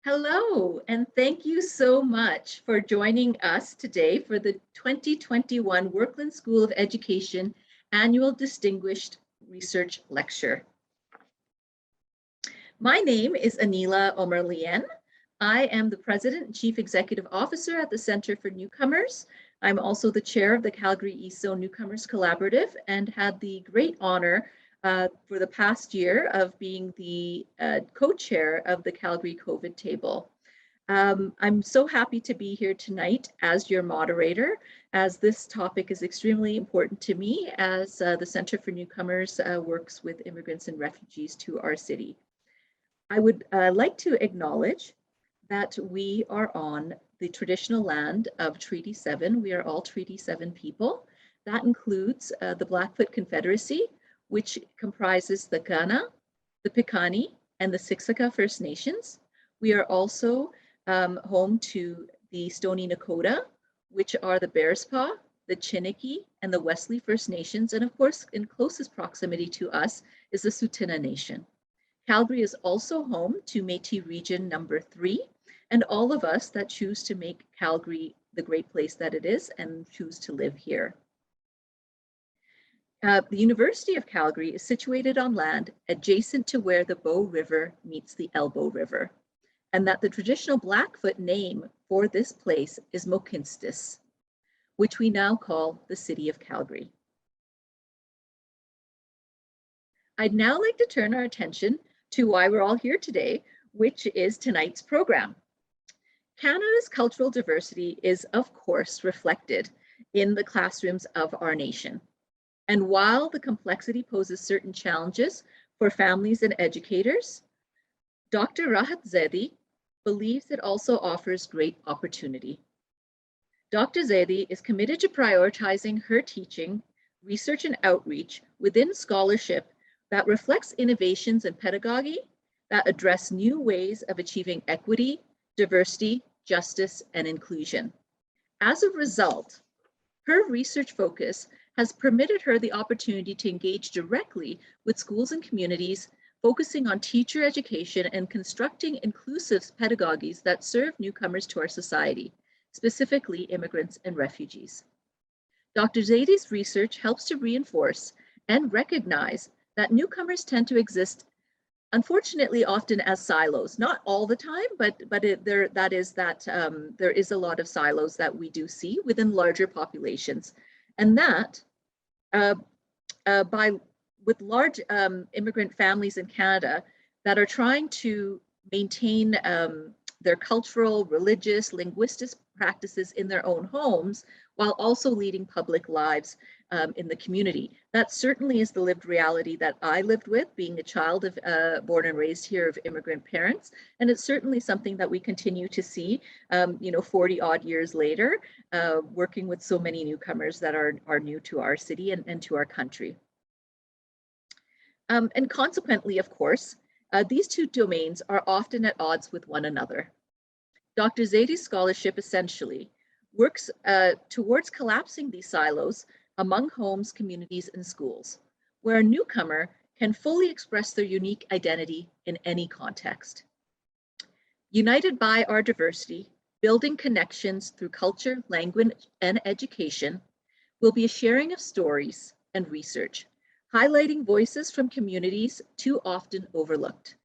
Hello, and thank you so much for joining us today for the 2021 Workland School of Education Annual Distinguished Research Lecture. My name is Anila Omarlien. I am the President and Chief Executive Officer at the Center for Newcomers. I'm also the chair of the Calgary ESO Newcomers Collaborative and had the great honor for the past year of being the co-chair of the Calgary COVID table. I'm so happy to be here tonight as your moderator, as this topic is extremely important to me as the Center for Newcomers works with immigrants and refugees to our city. I would like to acknowledge that we are on the traditional land of Treaty 7. We are all Treaty 7 people. That includes the Blackfoot Confederacy, which comprises the Kainai, the Piikani, and the Siksika First Nations. We are also home to the Stoney Nakoda, which are the Bearspaw, the Chiniki, and the Wesley First Nations. And of course, in closest proximity to us is the Tsuut'ina Nation. Calgary is also home to Métis Region number 3, and all of us that choose to make Calgary the great place that it is and choose to live here. The University of Calgary is situated on land adjacent to where the Bow River meets the Elbow River, and that the traditional Blackfoot name for this place is Mohkinstsis, which we now call the City of Calgary. I'd now like to turn our attention to why we're all here today, which is tonight's program. Canada's cultural diversity is, of course, reflected in the classrooms of our nation. And while the complexity poses certain challenges for families and educators, Dr. Rahat Zaidi believes it also offers great opportunity. Dr. Zaidi is committed to prioritizing her teaching, research, and outreach within scholarship that reflects innovations in pedagogy that address new ways of achieving equity, diversity, justice, and inclusion. As a result, her research focus has permitted her the opportunity to engage directly with schools and communities, focusing on teacher education and constructing inclusive pedagogies that serve newcomers to our society, specifically immigrants and refugees. Dr. Zaidi's research helps to reinforce and recognize that newcomers tend to exist, unfortunately, often as silos. Not all the time, but there is a lot of silos that we do see within larger populations. And that with large immigrant families in Canada that are trying to maintain their cultural, religious, linguistic practices in their own homes, while also leading public lives in the community. That certainly is the lived reality that I lived with, being a child of born and raised here of immigrant parents. And it's certainly something that we continue to see, 40 odd years later, working with so many newcomers that are new to our city and to our country. And consequently, of course, these two domains are often at odds with one another. Dr. Zaidi's scholarship essentially works towards collapsing these silos among homes, communities, and schools, where a newcomer can fully express their unique identity in any context. United by our diversity, building connections through culture, language, and education will be a sharing of stories and research, highlighting voices from communities too often overlooked.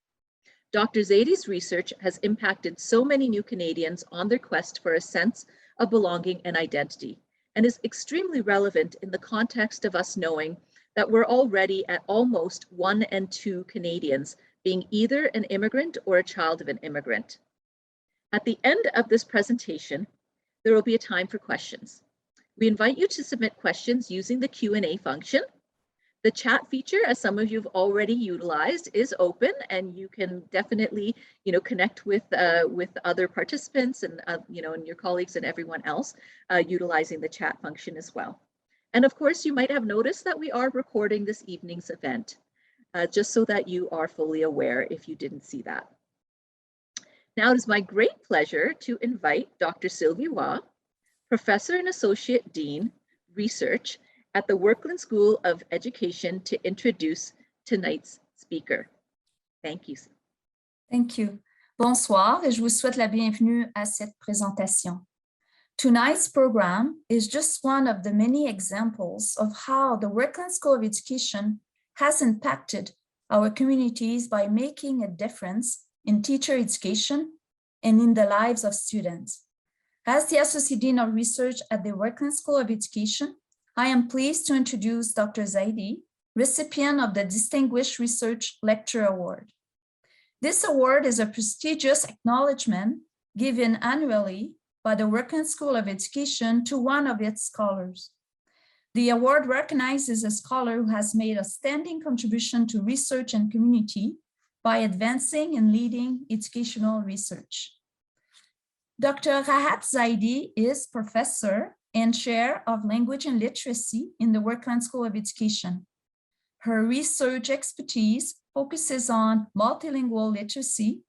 Dr. Zaidi's research has impacted so many new Canadians on their quest for a sense of belonging and identity, and is extremely relevant in the context of us knowing that we're already at almost 1 in 2 Canadians being either an immigrant or a child of an immigrant. At the end of this presentation, there will be a time for questions. We invite you to submit questions using the Q&A function. The chat feature, as some of you have already utilized, is open, and you can definitely, connect with other participants and and your colleagues and everyone else utilizing the chat function as well. And of course, you might have noticed that we are recording this evening's event, just so that you are fully aware if you didn't see that. Now, it is my great pleasure to invite Dr. Sylvie Waugh, Professor and Associate Dean, Research at the Workland School of Education, to introduce tonight's speaker. Thank you. Thank you. Bonsoir et je vous souhaite la bienvenue à cette présentation. Tonight's program is just one of the many examples of how the Workland School of Education has impacted our communities by making a difference in teacher education and in the lives of students. As the Associate Dean of Research at the Workland School of Education, I am pleased to introduce Dr. Zaidi, recipient of the Distinguished Research Lecture Award. This award is a prestigious acknowledgement given annually by the Workland School of Education to one of its scholars. The award recognizes a scholar who has made a standing contribution to research and community by advancing and leading educational research. Dr. Rahat Zaidi is professor and chair of language and literacy in the Workland School of Education. Her research expertise focuses on multilingual literacy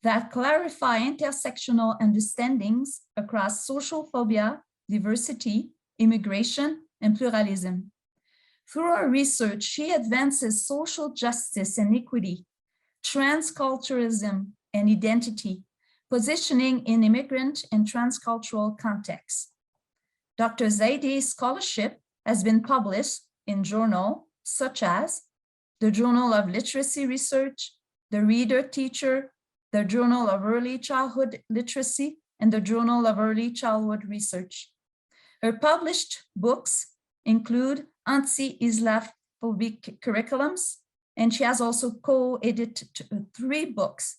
that clarify intersectional understandings across social phobia, diversity, immigration, and pluralism. Through her research, she advances social justice and equity, transculturalism and identity, positioning in immigrant and transcultural contexts. Dr. Zaidi's scholarship has been published in journals such as the Journal of Literacy Research, the Reader Teacher, the Journal of Early Childhood Literacy, and the Journal of Early Childhood Research. Her published books include Anti-Islamophobic Curriculums, and she has also co-edited 3 books.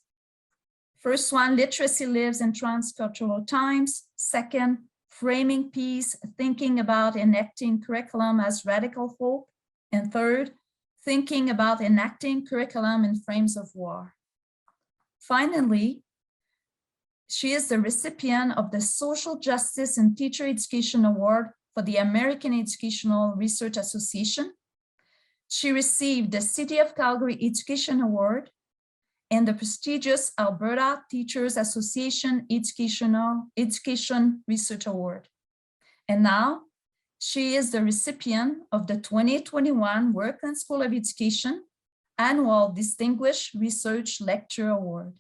First one, Literacy Lives in Transcultural Times. Second, Framing Peace, Thinking About Enacting Curriculum as Radical Hope. And third, Thinking About Enacting Curriculum in Frames of War. Finally, she is the recipient of the Social Justice and Teacher Education Award for the American Educational Research Association. She received the City of Calgary Education Award and the prestigious Alberta Teachers Association Education Research Award. And now, she is the recipient of the 2021 Workland School of Education Annual Distinguished Research Lecture Award.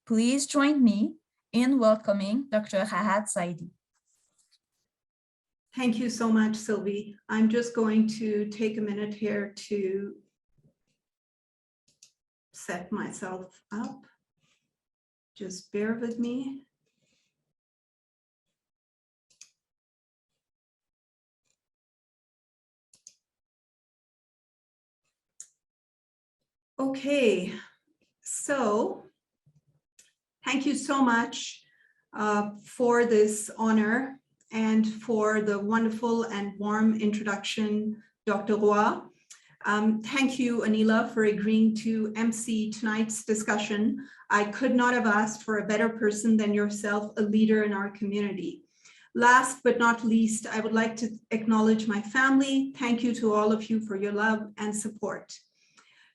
Please join me in welcoming Dr. Rahat Zaidi. Thank you so much, Sylvie. I'm just going to take a minute here to set myself up. Just bear with me. Okay, so thank you so much for this honor and for the wonderful and warm introduction, Dr. Roy. Thank you, Anila, for agreeing to MC tonight's discussion. I could not have asked for a better person than yourself, a leader in our community. Last but not least, I would like to acknowledge my family. Thank you to all of you for your love and support.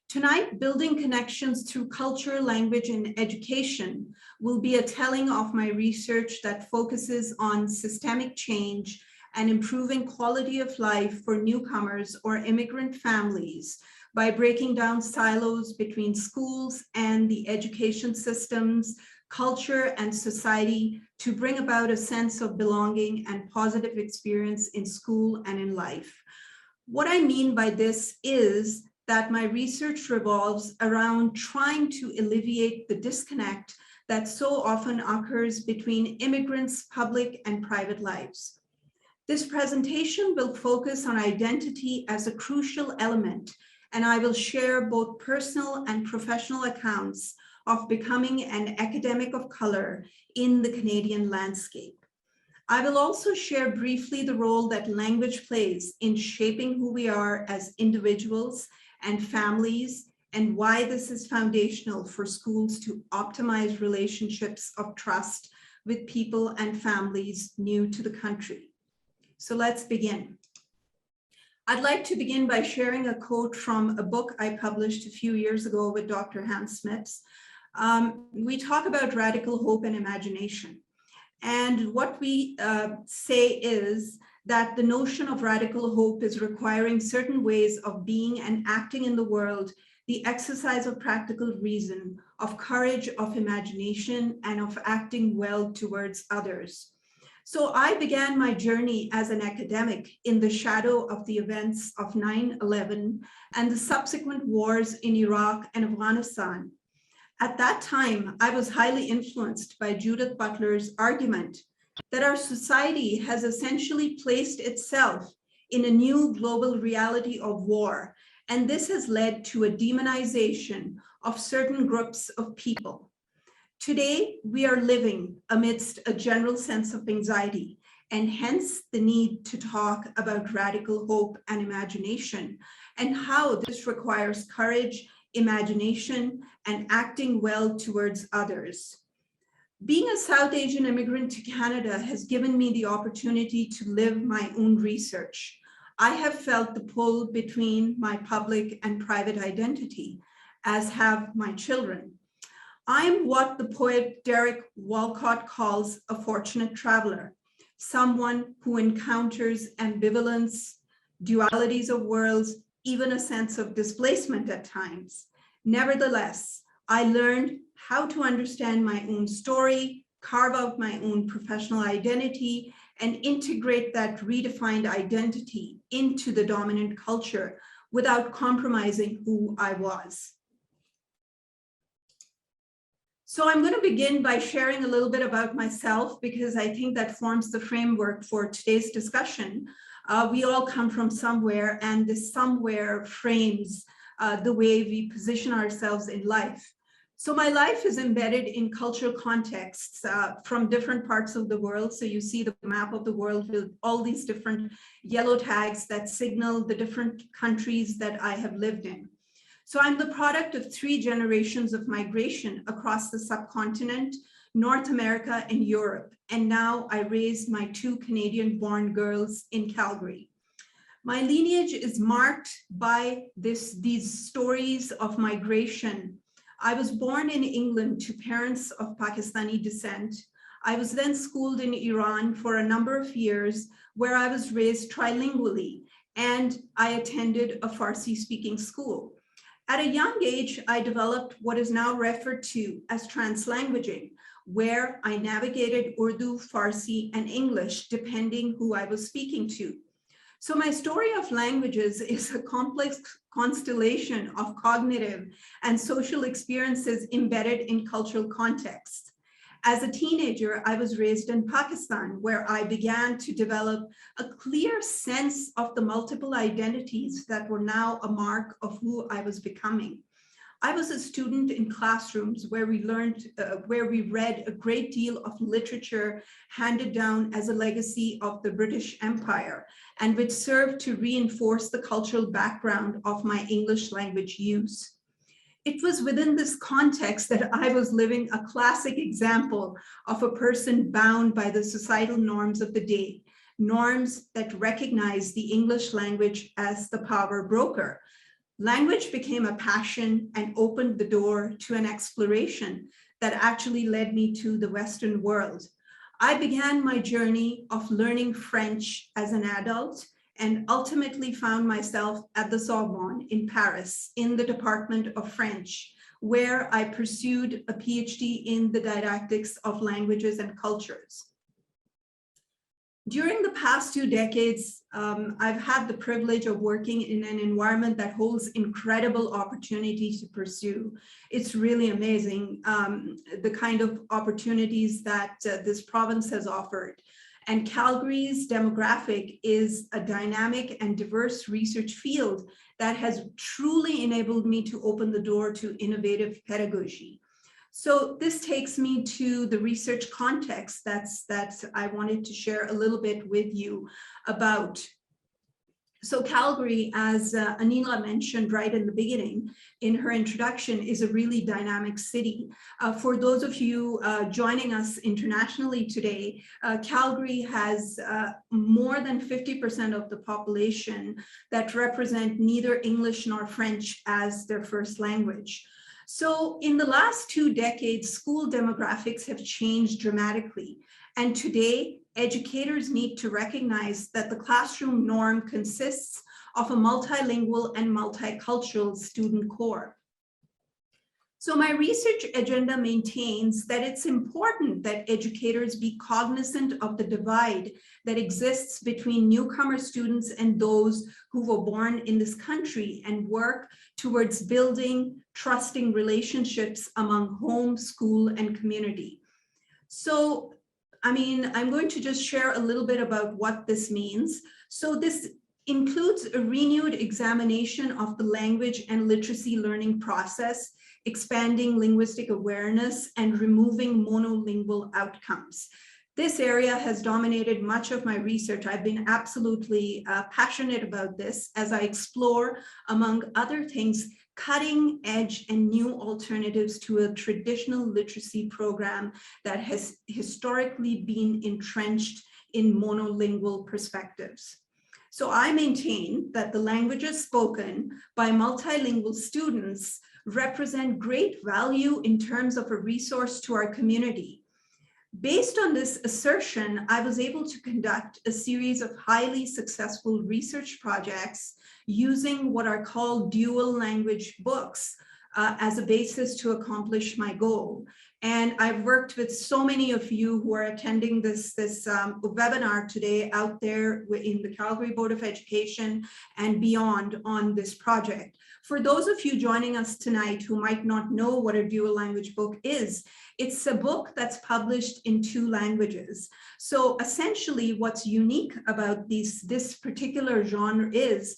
Tonight, Building Connections Through Culture, Language, and Education will be a telling of my research that focuses on systemic change and improving quality of life for newcomers or immigrant families by breaking down silos between schools and the education systems, culture, and society to bring about a sense of belonging and positive experience in school and in life. What I mean by this is that my research revolves around trying to alleviate the disconnect that so often occurs between immigrants' public and private lives. This presentation will focus on identity as a crucial element, and I will share both personal and professional accounts of becoming an academic of color in the Canadian landscape. I will also share briefly the role that language plays in shaping who we are as individuals and families, and why this is foundational for schools to optimize relationships of trust with people and families new to the country. So let's begin. I'd like to begin by sharing a quote from a book I published a few years ago with Dr. Hans Smits. We talk about radical hope and imagination. And what we say is that the notion of radical hope is requiring certain ways of being and acting in the world the exercise of practical reason, of courage, of imagination, and of acting well towards others. So I began my journey as an academic in the shadow of the events of 9/11 and the subsequent wars in Iraq and Afghanistan. At that time, I was highly influenced by Judith Butler's argument that our society has essentially placed itself in a new global reality of war, and this has led to a demonization of certain groups of people. Today, we are living amidst a general sense of anxiety, and hence the need to talk about radical hope and imagination, and how this requires courage, imagination, and acting well towards others. Being a South Asian immigrant to Canada has given me the opportunity to live my own research. I have felt the pull between my public and private identity, as have my children. I'm what the poet Derek Walcott calls a fortunate traveler, someone who encounters ambivalence, dualities of worlds, even a sense of displacement at times. Nevertheless, I learned how to understand my own story, carve out my own professional identity, and integrate that redefined identity into the dominant culture without compromising who I was. So I'm going to begin by sharing a little bit about myself, because I think that forms the framework for today's discussion. We all come from somewhere, and this somewhere frames the way we position ourselves in life. So my life is embedded in cultural contexts from different parts of the world. So you see the map of the world with all these different yellow tags that signal the different countries that I have lived in. So I'm the product of 3 generations of migration across the subcontinent, North America, and Europe. And now I raise my 2 Canadian-born girls in Calgary. My lineage is marked by these stories of migration. I was born in England to parents of Pakistani descent. I was then schooled in Iran for a number of years, where I was raised trilingually, and I attended a Farsi-speaking school. At a young age, I developed what is now referred to as translanguaging, where I navigated Urdu, Farsi, and English, depending who I was speaking to. So my story of languages is a complex constellation of cognitive and social experiences embedded in cultural contexts. As a teenager, I was raised in Pakistan, where I began to develop a clear sense of the multiple identities that were now a mark of who I was becoming. I was a student in classrooms where we read a great deal of literature handed down as a legacy of the British Empire, and which served to reinforce the cultural background of my English language use. It was within this context that I was living a classic example of a person bound by the societal norms of the day, norms that recognize the English language as the power broker. Language became a passion and opened the door to an exploration that actually led me to the Western world. I began my journey of learning French as an adult, and ultimately found myself at the Sorbonne in Paris in the Department of French, where I pursued a PhD in the didactics of languages and cultures. During the past 2 decades, I've had the privilege of working in an environment that holds incredible opportunities to pursue. It's really amazing, the kind of opportunities that this province has offered. And Calgary's demographic is a dynamic and diverse research field that has truly enabled me to open the door to innovative pedagogy. So this takes me to the research context that I wanted to share a little bit with you about. So Calgary, as Anila mentioned right in the beginning in her introduction, is a really dynamic city. For those of you joining us internationally today, Calgary has more than 50% of the population that represent neither English nor French as their first language. So in the last 2 decades, school demographics have changed dramatically. And today, educators need to recognize that the classroom norm consists of a multilingual and multicultural student core. So my research agenda maintains that it's important that educators be cognizant of the divide that exists between newcomer students and those who were born in this country and work towards building trusting relationships among home, school, and community. So, I'm going to just share a little bit about what this means. So this includes a renewed examination of the language and literacy learning process, expanding linguistic awareness, and removing monolingual outcomes. This area has dominated much of my research. I've been absolutely passionate about this as I explore, among other things, cutting edge and new alternatives to a traditional literacy program that has historically been entrenched in monolingual perspectives. So I maintain that the languages spoken by multilingual students represent great value in terms of a resource to our community. Based on this assertion, I was able to conduct a series of highly successful research projects using what are called dual language books as a basis to accomplish my goal. And I've worked with so many of you who are attending this webinar today out there in the Calgary Board of Education and beyond on this project. For those of you joining us tonight who might not know what a dual language book is, it's a book that's published in 2 languages. So essentially what's unique about this particular genre is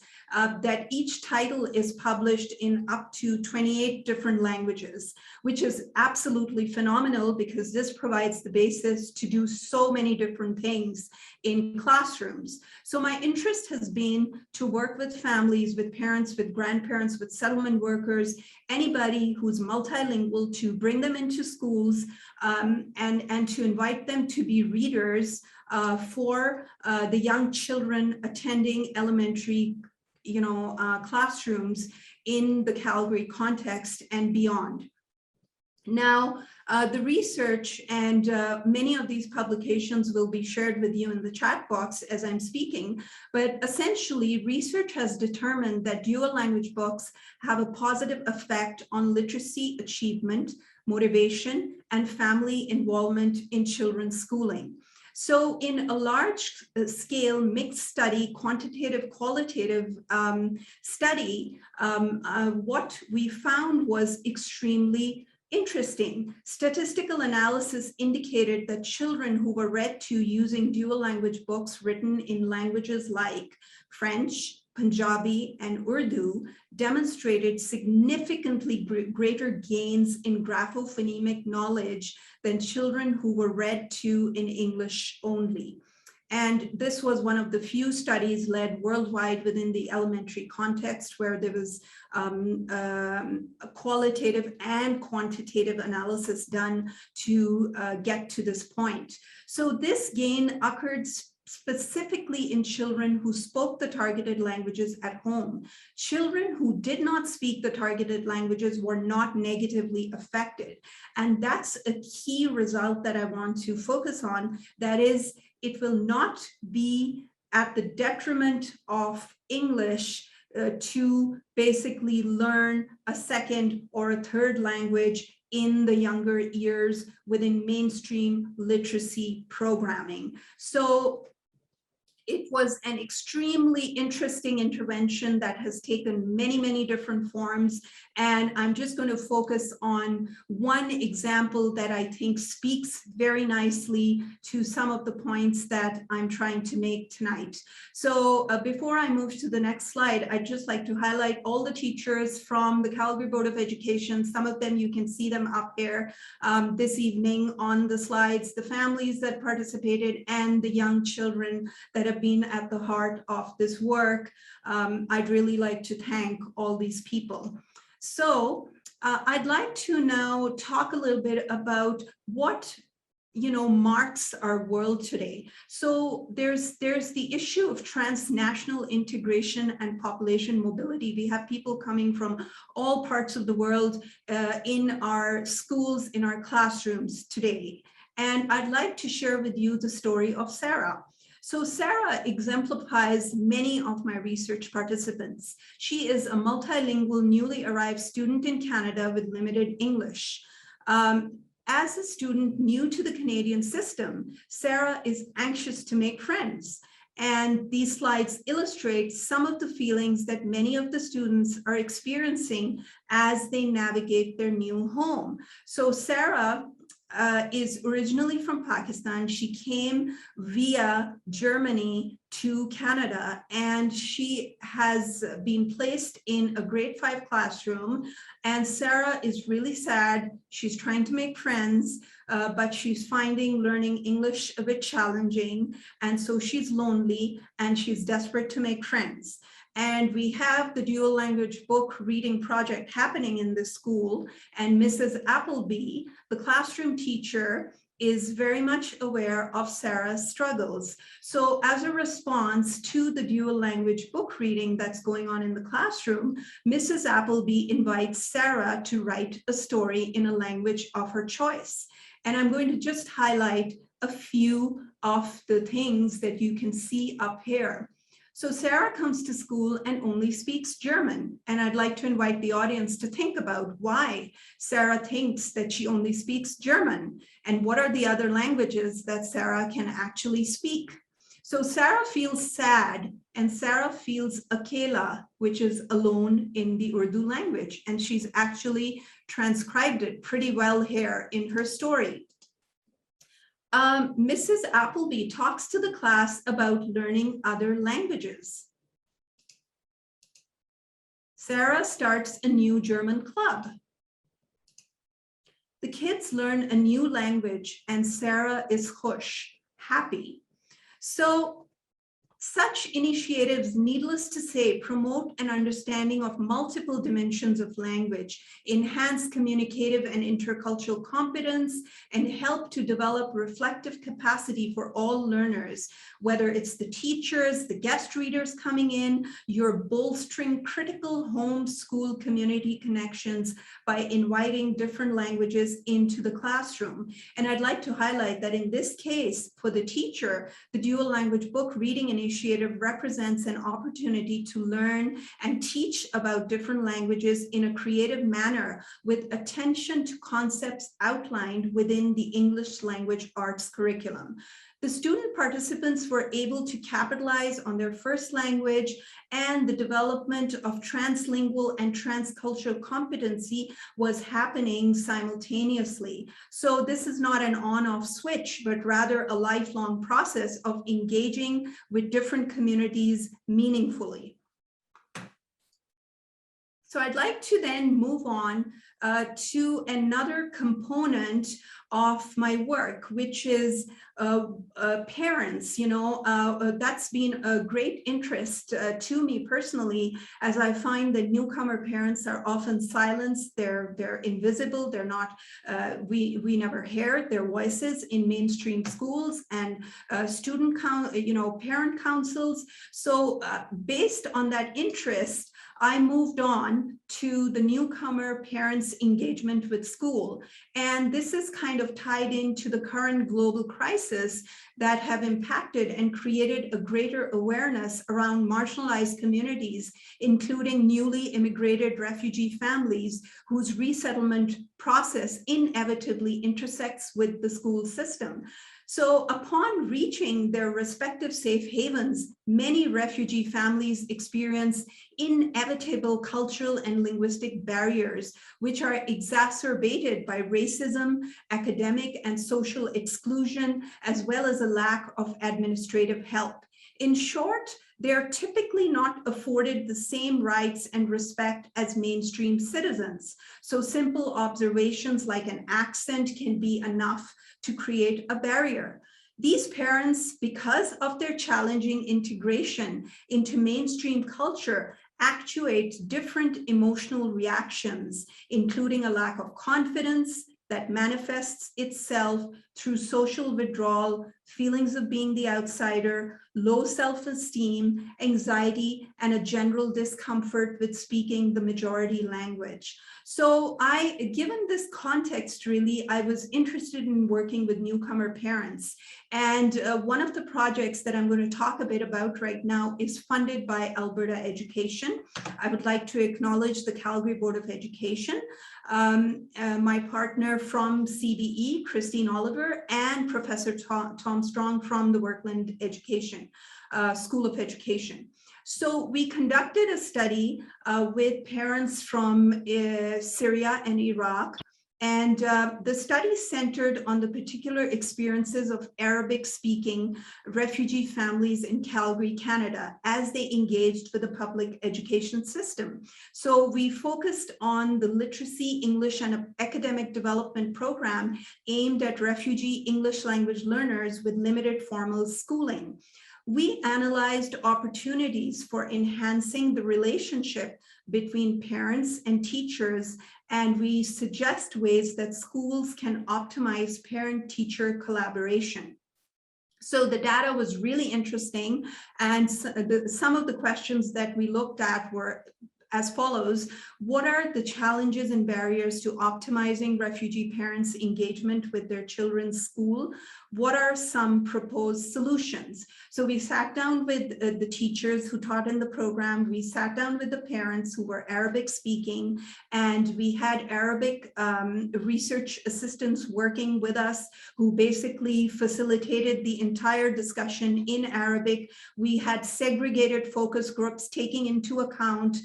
that each title is published in up to 28 different languages, which is absolutely phenomenal because this provides the basis to do so many different things in classrooms. So my interest has been to work with families, with parents, with grandparents, with settlement workers, anybody who's multilingual, to bring them into schools and to invite them to be readers for the young children attending elementary classrooms in the Calgary context and beyond. Now, the research and many of these publications will be shared with you in the chat box as I'm speaking, but essentially research has determined that dual language books have a positive effect on literacy achievement, motivation, and family involvement in children's schooling. So in a large scale mixed study, quantitative, qualitative study, what we found was extremely interesting. Statistical analysis indicated that children who were read to using dual language books written in languages like French, Punjabi, and Urdu demonstrated significantly greater gains in graphophonemic knowledge than children who were read to in English only. And this was one of the few studies led worldwide within the elementary context where there was a qualitative and quantitative analysis done to get to this point. So this gain occurred specifically in children who spoke the targeted languages at home. Children who did not speak the targeted languages were not negatively affected. And that's a key result that I want to focus on. That is, it will not be at the detriment of English to basically learn a second or a third language in the younger years within mainstream literacy programming. So it was an extremely interesting intervention that has taken many, many different forms. And I'm just going to focus on one example that I think speaks very nicely to some of the points that I'm trying to make tonight. So before I move to the next slide, I'd just like to highlight all the teachers from the Calgary Board of Education. Some of them, you can see them up there this evening on the slides, the families that participated and the young children that have been at the heart of this work. I'd really like to thank all these people. So I'd like to now talk a little bit about what marks our world today. So there's the issue of transnational integration and population mobility. We have people coming from all parts of the world in our schools, in our classrooms today. And I'd like to share with you the story of Sarah. So Sarah exemplifies many of my research participants. She is a multilingual, newly arrived student in Canada with limited English. As a student new to the Canadian system, Sarah is anxious to make friends. And these slides illustrate some of the feelings that many of the students are experiencing as they navigate their new home. So Sarah is originally from Pakistan. She came via Germany to Canada, and she has been placed in a grade 5 classroom. And Sarah is really sad. She's trying to make friends, but she's finding learning English a bit challenging. And so she's lonely and she's desperate to make friends. And we have the dual language book reading project happening in the school. And Mrs. Appleby, the classroom teacher, is very much aware of Sarah's struggles. So as a response to the dual language book reading that's going on in the classroom, Mrs. Appleby invites Sarah to write a story in a language of her choice. And I'm going to just highlight a few of the things that you can see up here. So Sarah comes to school and only speaks German. And I'd like to invite the audience to think about why Sarah thinks that she only speaks German and what are the other languages that Sarah can actually speak. So Sarah feels sad and Sarah feels akela, which is alone in the Urdu language. And she's actually transcribed it pretty well here in her story. Mrs. Appleby talks to the class about learning other languages. Sarah starts a new German club. The kids learn a new language and Sarah is khush, happy. So such initiatives, needless to say, promote an understanding of multiple dimensions of language, enhance communicative and intercultural competence, and help to develop reflective capacity for all learners, whether it's the teachers, the guest readers coming in, you're bolstering critical home school community connections by inviting different languages into the classroom. And I'd like to highlight that in this case, for the teacher, the dual language book reading initiative represents an opportunity to learn and teach about different languages in a creative manner with attention to concepts outlined within the English language arts curriculum. The student participants were able to capitalize on their first language, and the development of translingual and transcultural competency was happening simultaneously. So this is not an on-off switch, but rather a lifelong process of engaging with different communities meaningfully. So I'd like to then move on to another component of my work, which is parents. That's been a great interest to me personally, as I find that newcomer parents are often silenced, they're invisible, they're not, we never hear their voices in mainstream schools and parent councils. So based on that interest, I moved on to the newcomer parents' engagement with school. And this is kind of tied into the current global crisis that have impacted and created a greater awareness around marginalized communities, including newly immigrated refugee families whose resettlement process inevitably intersects with the school system. So upon reaching their respective safe havens, many refugee families experience inevitable cultural and linguistic barriers, which are exacerbated by racism, academic and social exclusion, as well as a lack of administrative help. In short, they're typically not afforded the same rights and respect as mainstream citizens. So simple observations like an accent can be enough to create a barrier. These parents, because of their challenging integration into mainstream culture, actuate different emotional reactions, including a lack of confidence that manifests itself through social withdrawal, feelings of being the outsider, low self-esteem, anxiety, and a general discomfort with speaking the majority language. So given this context, really, I was interested in working with newcomer parents. And one of the projects that I'm going to talk a bit about right now is funded by Alberta Education. I would like to acknowledge the Calgary Board of Education, my partner from CBE, Christine Oliver, and Professor Tom Strong from the Workland Education, School of Education. So we conducted a study with parents from Syria and Iraq, and the study centered on the particular experiences of Arabic-speaking refugee families in Calgary, Canada, as they engaged with the public education system. So we focused on the literacy, English, and academic development program aimed at refugee English language learners with limited formal schooling. We analyzed opportunities for enhancing the relationship between parents and teachers, and we suggest ways that schools can optimize parent-teacher collaboration. So the data was really interesting, and some of the questions that we looked at were as follows. What are the challenges and barriers to optimizing refugee parents' engagement with their children's school? What are some proposed solutions? So we sat down with the teachers who taught in the program. We sat down with the parents who were Arabic speaking, and we had Arabic research assistants working with us who basically facilitated the entire discussion in Arabic. We had segregated focus groups taking into account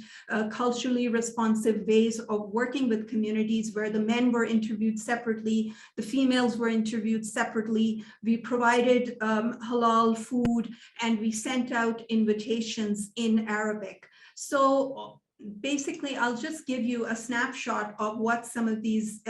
culturally responsive ways of working with communities where the men were interviewed separately, the females were interviewed separately. We provided halal food, and we sent out invitations in Arabic. So basically, I'll just give you a snapshot of what some of these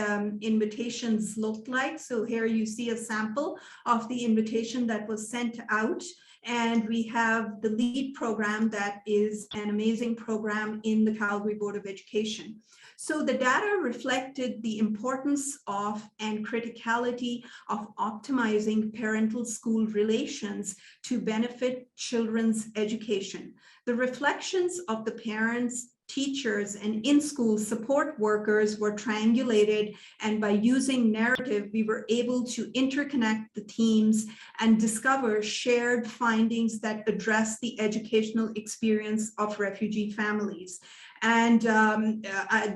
invitations looked like. So here you see a sample of the invitation that was sent out. And we have the LEAD program that is an amazing program in the Calgary Board of Education. So the data reflected the importance of and criticality of optimizing parental-school relations to benefit children's education. The reflections of the parents, teachers, and in-school support workers were triangulated, and by using narrative, we were able to interconnect the themes and discover shared findings that address the educational experience of refugee families. And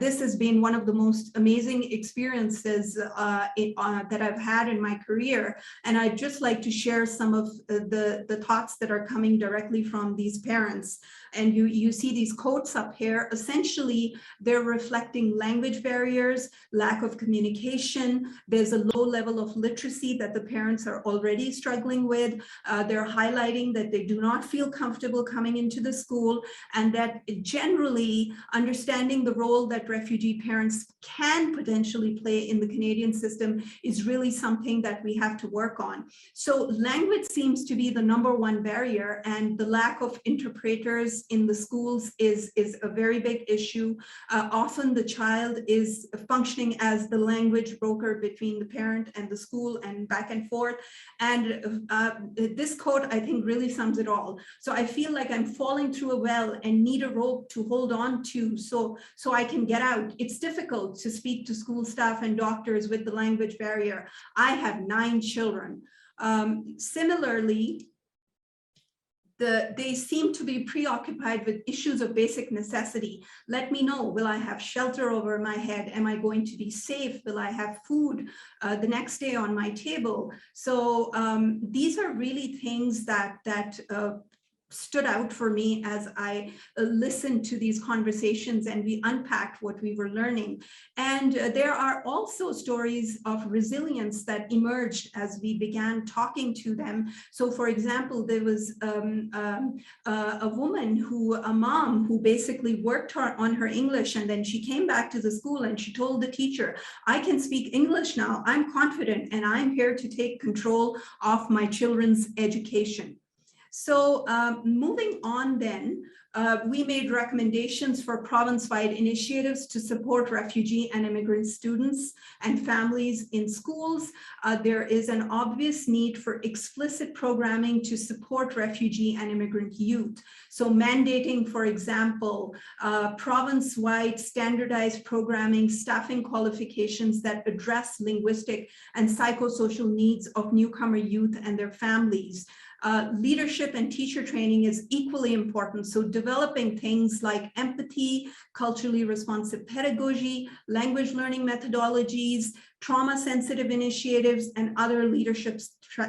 this has been one of the most amazing experiences that I've had in my career. And I'd just like to share some of the thoughts that are coming directly from these parents. And you see these quotes up here. Essentially, they're reflecting language barriers, lack of communication. There's a low level of literacy that the parents are already struggling with. They're highlighting that they do not feel comfortable coming into the school, and that generally understanding the role that refugee parents can potentially play in the Canadian system is really something that we have to work on. So language seems to be the #1 barrier, and the lack of interpreters in the schools is a very big issue. Often the child is functioning as the language broker between the parent and the school and back and forth. And this quote, I think, really sums it all. So I feel like I'm falling through a well and need a rope to hold on to so I can get out. It's difficult to speak to school staff and doctors with the language barrier. I have 9 children. Similarly, they seem to be preoccupied with issues of basic necessity. Let me know, will I have shelter over my head? Am I going to be safe? Will I have food the next day on my table? So these are really things that stood out for me as I listened to these conversations and we unpacked what we were learning. And there are also stories of resilience that emerged as we began talking to them. So for example, there was a woman a mom who basically worked on her English, and then she came back to the school and she told the teacher, I can speak English now, I'm confident, and I'm here to take control of my children's education. So moving on then, we made recommendations for province-wide initiatives to support refugee and immigrant students and families in schools. There is an obvious need for explicit programming to support refugee and immigrant youth. So mandating, for example, province-wide standardized programming, staffing qualifications that address linguistic and psychosocial needs of newcomer youth and their families. Leadership and teacher training is equally important. So developing things like empathy, culturally responsive pedagogy, language learning methodologies, trauma-sensitive initiatives, and other leadership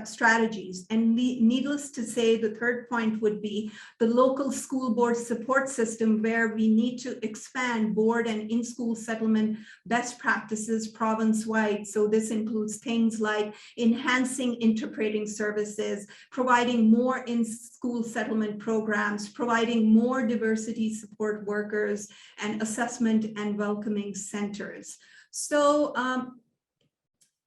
strategies. And needless to say, the third point would be the local school board support system, where we need to expand board and in-school settlement best practices province-wide. So this includes things like enhancing interpreting services, providing more in-school settlement programs, providing more diversity support workers, and assessment and welcoming centers. So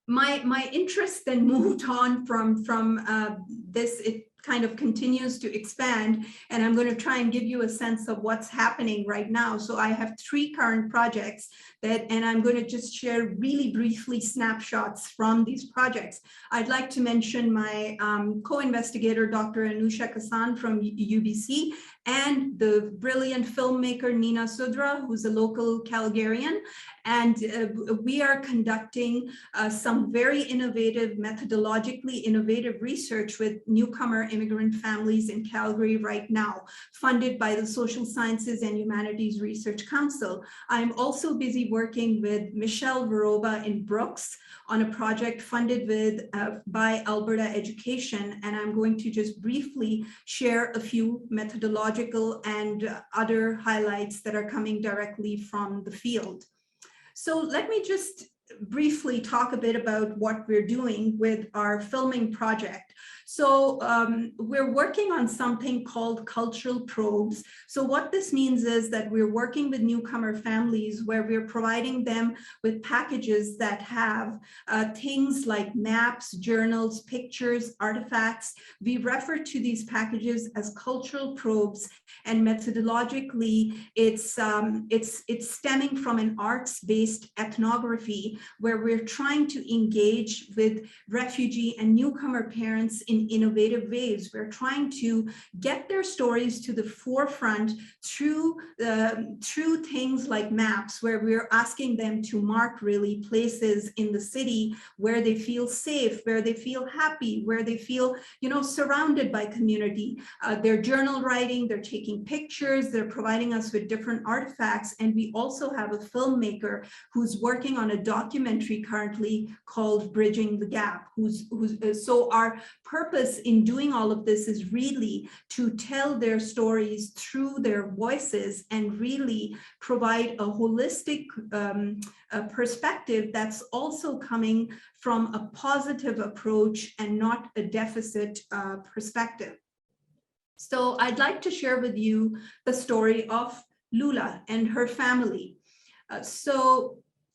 my interest then moved on from this. It kind of continues to expand, and I'm going to try and give you a sense of what's happening right now. So I have 3 current projects and I'm going to just share really briefly snapshots from these projects. I'd like to mention my co-investigator, Dr. Anusha Kasan from UBC, and the brilliant filmmaker Nina Sudra, who's a local Calgarian. And we are conducting some very innovative, methodologically innovative research with newcomer immigrant families in Calgary right now, funded by the Social Sciences and Humanities Research Council. I'm also busy working with Michelle Veroba in Brooks on a project funded with by Alberta Education, and I'm going to just briefly share a few methodological and other highlights that are coming directly from the field. So let me just briefly talk a bit about what we're doing with our filming project. So we're working on something called cultural probes. So what this means is that we're working with newcomer families where we're providing them with packages that have things like maps, journals, pictures, artifacts. We refer to these packages as cultural probes, and methodologically it's stemming from an arts-based ethnography where we're trying to engage with refugee and newcomer parents in innovative ways. We're trying to get their stories to the forefront through things like maps, where we're asking them to mark really places in the city where they feel safe, where they feel happy, where they feel, you know, surrounded by community. They're journal writing, they're taking pictures, they're providing us with different artifacts. And we also have a filmmaker who's working on a documentary currently called Bridging the Gap, so our purpose in doing all of this is really to tell their stories through their voices and really provide a holistic perspective that's also coming from a positive approach and not a deficit perspective. So I'd like to share with you the story of Lula and her family.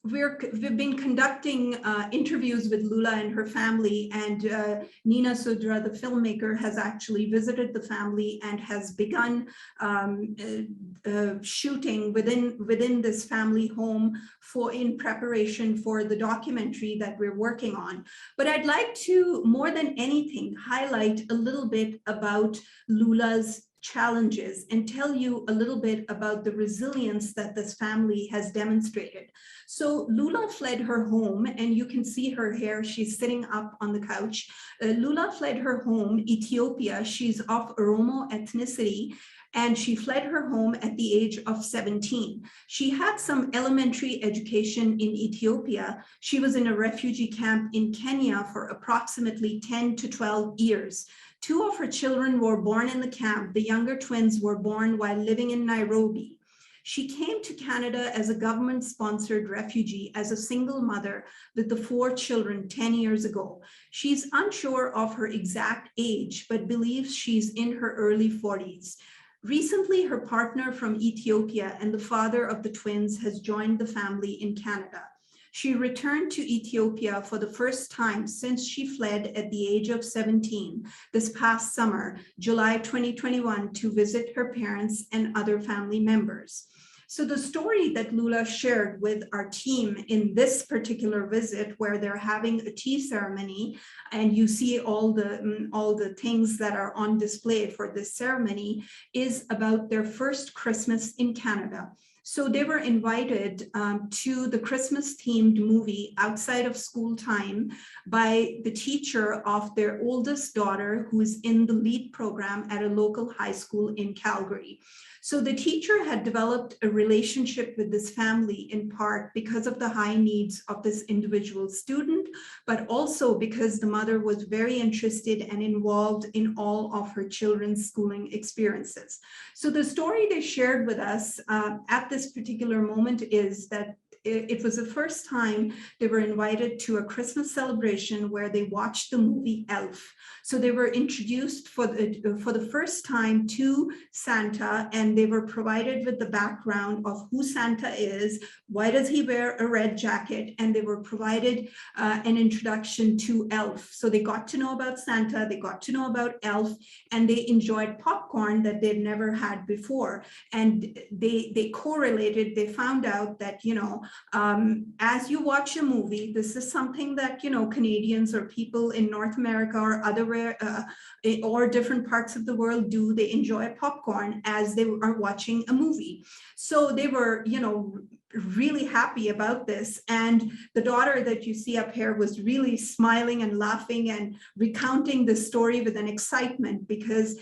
We've been conducting interviews with Lula and her family, and Nina Sudra, the filmmaker, has actually visited the family and has begun shooting within this family home in preparation for the documentary that we're working on. But I'd like to, more than anything, highlight a little bit about Lula's challenges and tell you a little bit about the resilience that this family has demonstrated. So Lula fled her home, and you can see her here. She's sitting up on the couch. Lula fled her home, Ethiopia. She's of Oromo ethnicity, and she fled her home at the age of 17. She had some elementary education in Ethiopia. She was in a refugee camp in Kenya for approximately 10 to 12 years. 2 of her children were born in the camp. The younger twins were born while living in Nairobi. She came to Canada as a government-sponsored refugee as a single mother with the 4 children 10 years ago. She's unsure of her exact age, but believes she's in her early 40s. Recently, her partner from Ethiopia and the father of the twins has joined the family in Canada. She returned to Ethiopia for the first time since she fled at the age of 17 this past summer, July 2021, to visit her parents and other family members. So the story that Lula shared with our team in this particular visit, where they're having a tea ceremony, and you see all the things that are on display for this ceremony, is about their first Christmas in Canada. So they were invited to the Christmas themed movie outside of school time by the teacher of their oldest daughter, who is in the lead program at a local high school in Calgary. So the teacher had developed a relationship with this family in part because of the high needs of this individual student, but also because the mother was very interested and involved in all of her children's schooling experiences. So the story they shared with us at this particular moment is that it was the first time they were invited to a Christmas celebration where they watched the movie Elf. So they were introduced for the first time to Santa, and they were provided with the background of who Santa is, why does he wear a red jacket, and they were provided an introduction to Elf. So they got to know about Santa, they got to know about Elf, and they enjoyed popcorn that they'd never had before. And they correlated, they found out that, you know, as you watch a movie, this is something that, you know, Canadians or people in North America or or different parts of the world do. They enjoy popcorn as they are watching a movie. So they were, you know, really happy about this. And the daughter that you see up here was really smiling and laughing and recounting the story with an excitement, because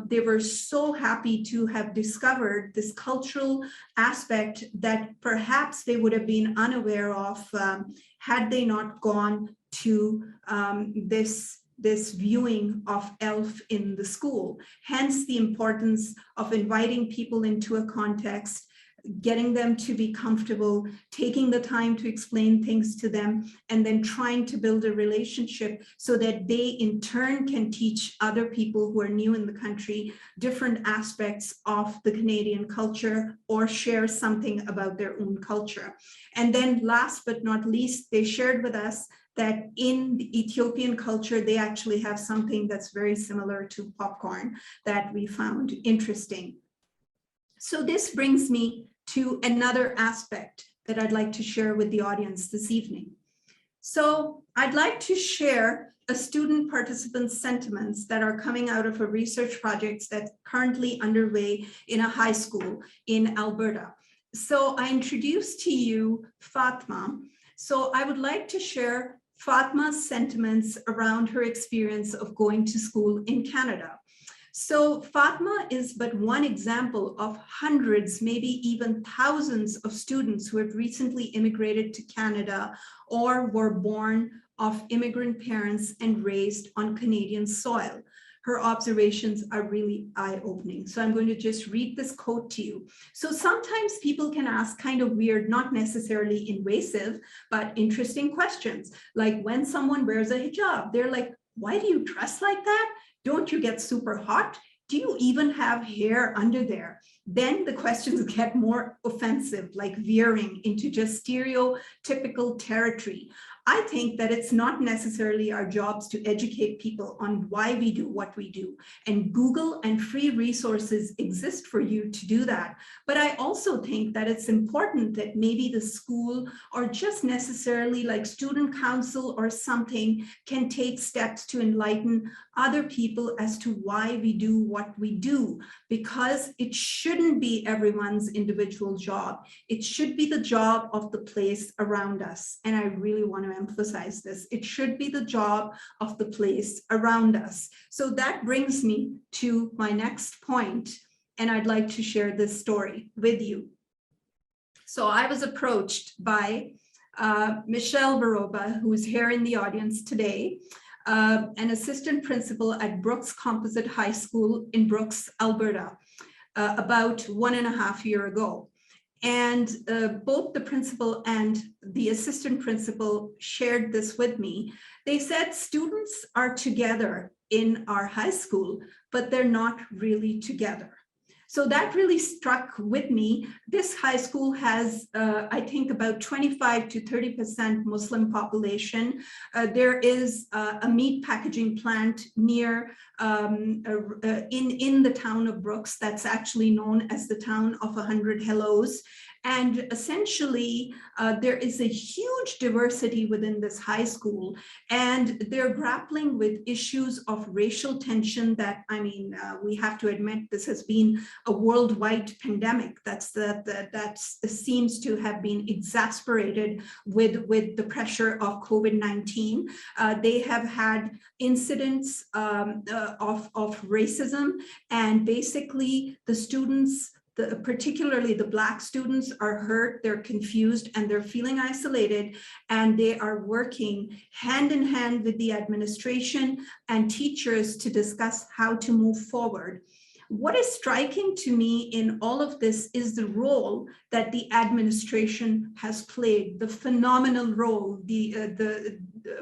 they were so happy to have discovered this cultural aspect that perhaps they would have been unaware of had they not gone to this viewing of Elf in the school. Hence the importance of inviting people into a context, getting them to be comfortable, taking the time to explain things to them, and then trying to build a relationship so that they in turn can teach other people who are new in the country different aspects of the Canadian culture or share something about their own culture. And then last but not least, they shared with us that in the Ethiopian culture, they actually have something that's very similar to popcorn that we found interesting. So this brings me to another aspect that I'd like to share with the audience this evening. So I'd like to share a student participant's sentiments that are coming out of a research project that's currently underway in a high school in Alberta. So I introduced to you Fatma. So I would like to share Fatma's sentiments around her experience of going to school in Canada. So Fatma is but one example of hundreds, maybe even thousands of students who have recently immigrated to Canada or were born of immigrant parents and raised on Canadian soil. Her observations are really eye-opening. So I'm going to just read this quote to you. So sometimes people can ask kind of weird, not necessarily invasive, but interesting questions. Like when someone wears a hijab, they're like, why do you dress like that? Don't you get super hot? Do you even have hair under there? Then the questions get more offensive, like veering into just stereotypical territory. I think that it's not necessarily our jobs to educate people on why we do what we do. And Google and free resources exist for you to do that. But I also think that it's important that maybe the school or just necessarily like student council or something can take steps to enlighten other people as to why we do what we do, because it shouldn't be everyone's individual job. It should be the job of the place around us. And I really want to emphasize this. It should be the job of the place around us. So that brings me to my next point, and I'd like to share this story with you. So I was approached by Michelle Baroba, who is here in the audience today, an assistant principal at Brooks Composite High School in Brooks, Alberta, about 1.5 years ago. And both the principal and the assistant principal shared this with me. They said students are together in our high school, but they're not really together. So that really struck with me. This high school has, I think, about 25 to 30% Muslim population. There is a meat packaging plant near in the town of Brooks that's actually known as the town of 100 Hellos. And essentially, there is a huge diversity within this high school, and they're grappling with issues of racial tension that, I mean, we have to admit this has been a worldwide pandemic that seems to have been exasperated with the pressure of COVID-19. They have had incidents of racism, and basically the students, particularly the Black students, are hurt, they're confused, and they're feeling isolated, and they are working hand in hand with the administration and teachers to discuss how to move forward. What is striking to me in all of this is the role that the administration has played, the phenomenal role,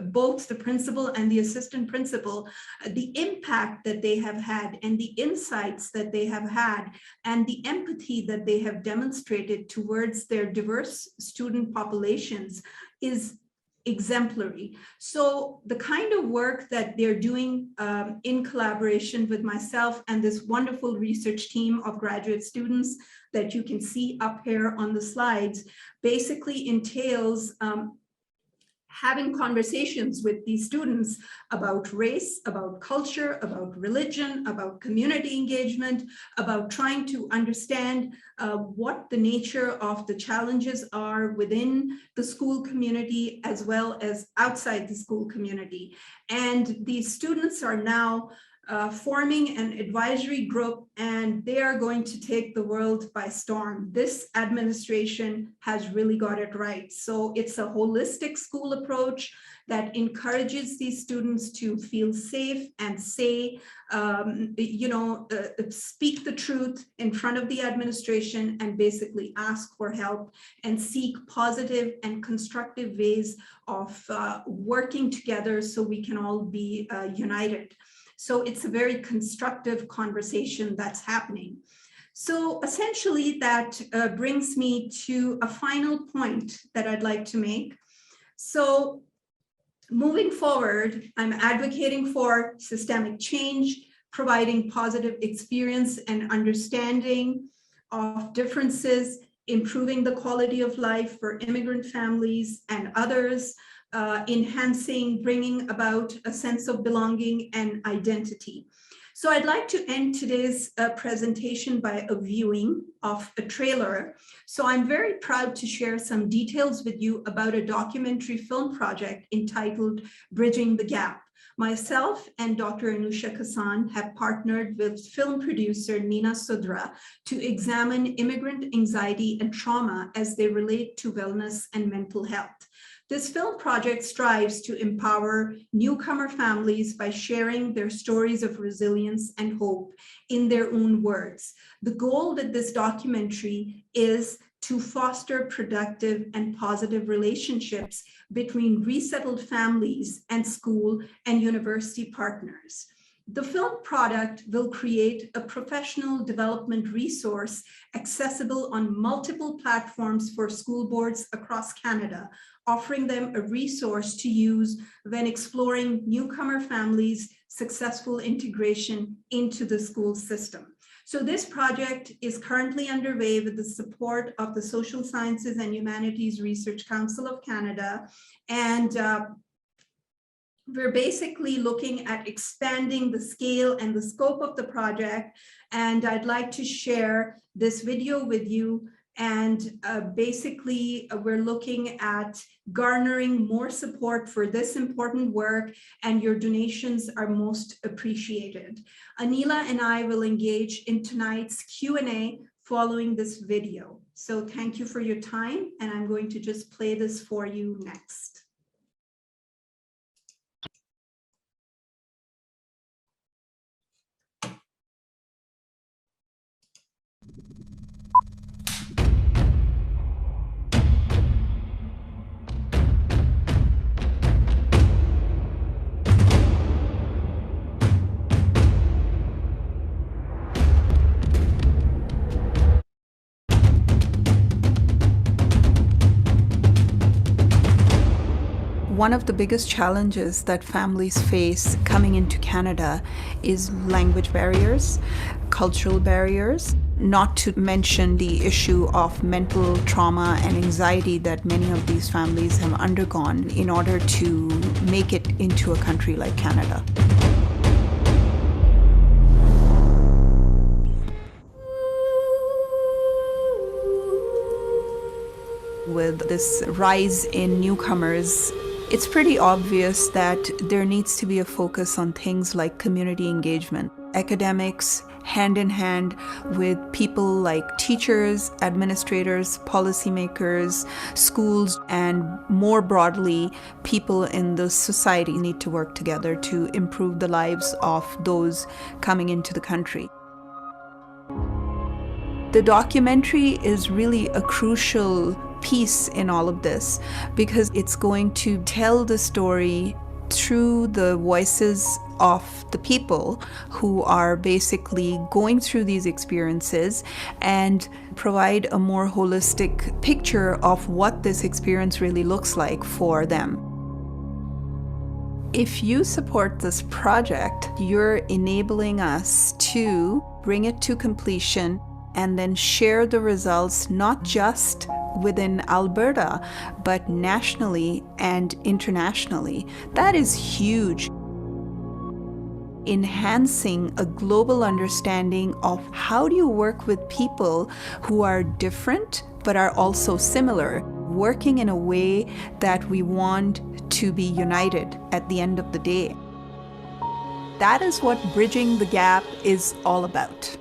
both the principal and the assistant principal, the impact that they have had and the insights that they have had and the empathy that they have demonstrated towards their diverse student populations is exemplary. So the kind of work that they're doing in collaboration with myself and this wonderful research team of graduate students that you can see up here on the slides basically entails having conversations with these students about race, about culture, about religion, about community engagement, about trying to understand what the nature of the challenges are within the school community as well as outside the school community. And these students are now forming an advisory group, and they are going to take the world by storm. This administration has really got it right. So it's a holistic school approach that encourages these students to feel safe and say, speak the truth in front of the administration and basically ask for help and seek positive and constructive ways of working together so we can all be united. So it's a very constructive conversation that's happening. So essentially that brings me to a final point that I'd like to make. So moving forward, I'm advocating for systemic change, providing positive experience and understanding of differences, improving the quality of life for immigrant families and others, enhancing, bringing about a sense of belonging and identity. So I'd like to end today's presentation by a viewing of a trailer. So I'm very proud to share some details with you about a documentary film project entitled Bridging the Gap. Myself and Dr. Anusha Kasan have partnered with film producer Nina Sudra to examine immigrant anxiety and trauma as they relate to wellness and mental health. This film project strives to empower newcomer families by sharing their stories of resilience and hope in their own words. The goal with this documentary is to foster productive and positive relationships between resettled families and school and university partners. The film product will create a professional development resource accessible on multiple platforms for school boards across Canada, offering them a resource to use when exploring newcomer families' successful integration into the school system. So this project is currently underway with the support of the Social Sciences and Humanities Research Council of Canada, and we're basically looking at expanding the scale and the scope of the project. And I'd like to share this video with you. And basically, we're looking at garnering more support for this important work, and your donations are most appreciated. Anila and I will engage in tonight's Q&A following this video. So thank you for your time, and I'm going to just play this for you next. One of the biggest challenges that families face coming into Canada is language barriers, cultural barriers, not to mention the issue of mental trauma and anxiety that many of these families have undergone in order to make it into a country like Canada. With this rise in newcomers, it's pretty obvious that there needs to be a focus on things like community engagement, academics, hand in hand with people like teachers, administrators, policymakers, schools, and more broadly, people in the society need to work together to improve the lives of those coming into the country. The documentary is really a crucial piece in all of this because it's going to tell the story through the voices of the people who are basically going through these experiences and provide a more holistic picture of what this experience really looks like for them. If you support this project, you're enabling us to bring it to completion and then share the results not just within Alberta, but nationally and internationally. That is huge. Enhancing a global understanding of how do you work with people who are different but are also similar, working in a way that we want to be united at the end of the day. That is what Bridging the Gap is all about.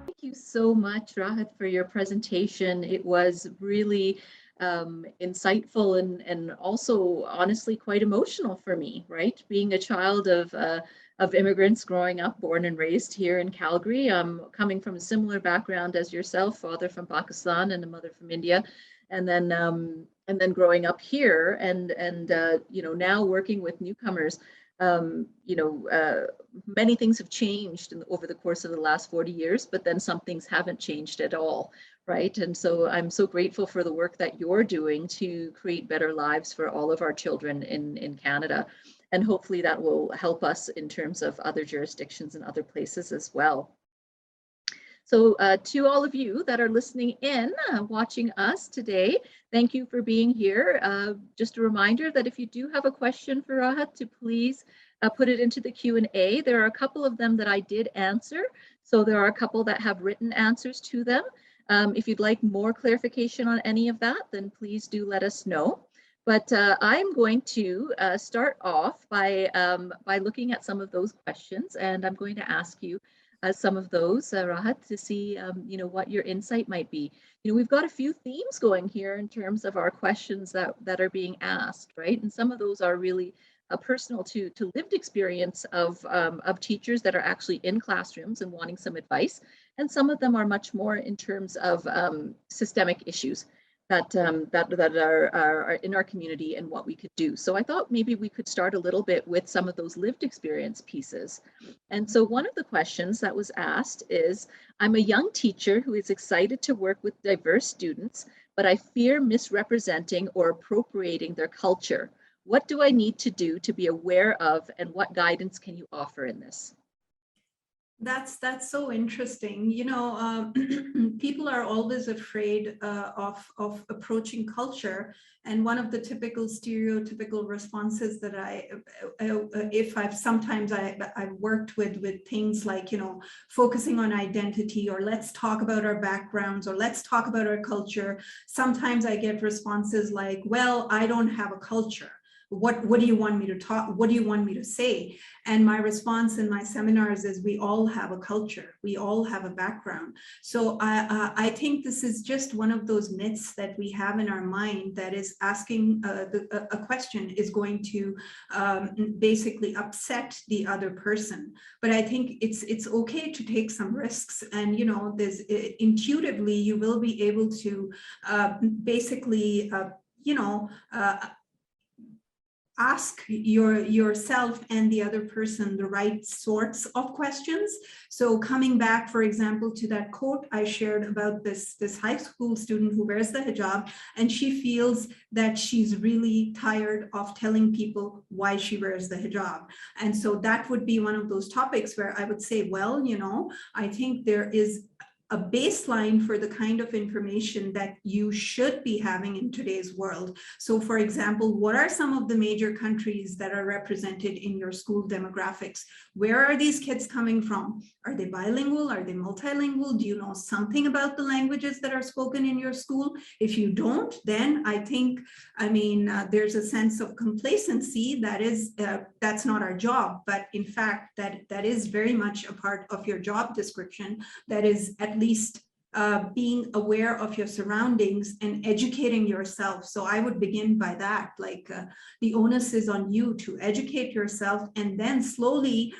Thank you so much, Rahat, for your presentation. It was really insightful and also honestly quite emotional for me, right? Being a child of immigrants growing up, born and raised here in Calgary, coming from a similar background as yourself, father from Pakistan and a mother from India, and then growing up here and you know, now working with newcomers. You know, many things have changed over the course of the last 40 years, but then some things haven't changed at all, right? And so I'm so grateful for the work that you're doing to create better lives for all of our children in Canada. And hopefully that will help us in terms of other jurisdictions and other places as well. So to all of you that are listening in, watching us today, thank you for being here. Just a reminder that if you do have a question for Rahat, to please put it into the Q&A. There are a couple of them that I did answer. So there are a couple that have written answers to them. If you'd like more clarification on any of that, then please do let us know. But I'm going to start off by looking at some of those questions, and I'm going to ask you some of those, Rahat, to see you know, what your insight might be. You know, we've got a few themes going here in terms of our questions that are being asked, right? And some of those are really personal to lived experience of teachers that are actually in classrooms and wanting some advice, and some of them are much more in terms of systemic issues that are in our community and what we could do. So I thought maybe we could start a little bit with some of those lived experience pieces. And so one of the questions that was asked is, I'm a young teacher who is excited to work with diverse students, but I fear misrepresenting or appropriating their culture. What do I need to do to be aware of, and what guidance can you offer in this? That's so interesting. You know, people are always afraid of approaching culture, and one of the typical stereotypical responses that I've worked with things like, you know, focusing on identity, or let's talk about our backgrounds, or let's talk about our culture. Sometimes I get responses like, well, I don't have a culture. What do you want me to talk? What do you want me to say? And my response in my seminars is, we all have a culture. We all have a background. So I think this is just one of those myths that we have in our mind, that is asking a question is going to basically upset the other person. But I think it's okay to take some risks. And, you know, there's intuitively, you will be able to basically, you know, ask yourself and the other person the right sorts of questions. So coming back, for example, to that quote I shared about this high school student who wears the hijab, and she feels that she's really tired of telling people why she wears the hijab. And so that would be one of those topics where I would say, well, you know, I think there is a baseline for the kind of information that you should be having in today's world. So for example, what are some of the major countries that are represented in your school demographics? Where are these kids coming from? Are they bilingual? Are they multilingual? Do you know something about the languages that are spoken in your school? If you don't, then I think, there's a sense of complacency that is, that's not our job, but in fact, that is very much a part of your job description. That is at least being aware of your surroundings and educating yourself. So I would begin by that, like the onus is on you to educate yourself, and then slowly,